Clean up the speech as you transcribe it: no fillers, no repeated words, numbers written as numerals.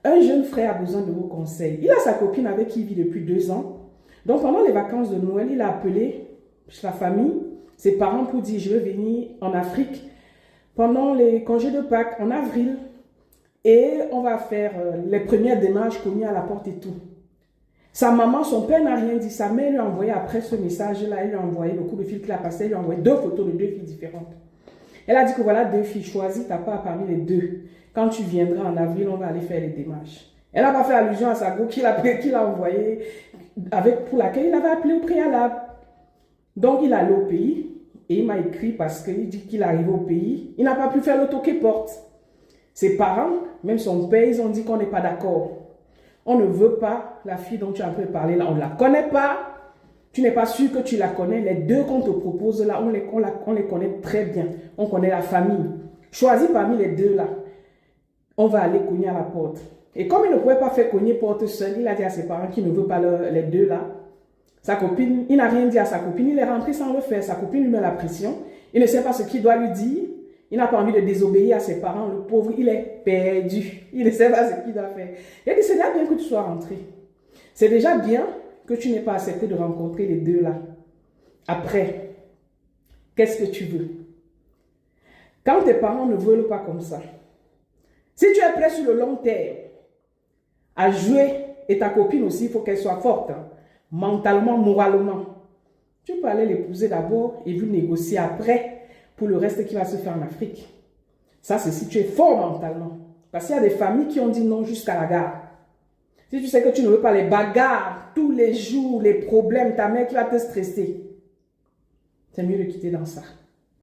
Un jeune frère a besoin de vos conseils. Il a sa copine avec qui il vit depuis 2 ans. Donc, pendant les vacances de Noël, il a appelé sa famille, ses parents pour dire, je veux venir en Afrique pendant les congés de Pâques en avril. Et on va faire les premières démarches cogner à la porte et tout. Sa maman, son père n'a rien dit. Sa mère lui a envoyé après ce message-là, elle lui a envoyé le coup de fil qu'il a passé, elle lui a envoyé 2 photos de 2 filles différentes. Elle a dit que voilà 2 filles, choisis ta part parmi les 2. Quand tu viendras en avril, on va aller faire les démarches. Elle n'a pas fait allusion à sa go qu'il a envoyé, pour laquelle il avait appelé au préalable. Donc il est allé au pays et il m'a écrit parce qu'il dit qu'il est arrivé au pays. Il n'a pas pu faire le toqué porte. Ses parents, même son père, ils ont dit qu'on n'est pas d'accord. On ne veut pas la fille dont tu as un peu parlé là, on ne la connaît pas. Tu n'es pas sûr que tu la connais. Les 2 qu'on te propose là, on les connaît très bien. On connaît la famille. Choisis parmi les 2 là. On va aller cogner à la porte. Et comme il ne pouvait pas faire cogner porte seul, il a dit à ses parents qu'il ne veut pas les 2 là. Sa copine, il n'a rien dit à sa copine. Il est rentré sans le faire. Sa copine lui met la pression. Il ne sait pas ce qu'il doit lui dire. Il n'a pas envie de désobéir à ses parents. Le pauvre, il est perdu. Il ne sait pas ce qu'il doit faire. Il a dit, c'est déjà bien que tu sois rentré. C'est déjà bien que tu n'aies pas accepté de rencontrer les 2 là. Après, qu'est-ce que tu veux? Quand tes parents ne veulent pas comme ça, si tu es prêt sur le long terme à jouer, et ta copine aussi, il faut qu'elle soit forte, hein, mentalement, moralement, tu peux aller l'épouser d'abord et lui négocier après pour le reste qui va se faire en Afrique. Ça, c'est si tu es fort mentalement. Parce qu'il y a des familles qui ont dit non jusqu'à la gare. Si tu sais que tu ne veux pas les bagarres, tous les jours, les problèmes, ta mère qui va te stresser, c'est mieux de quitter dans ça.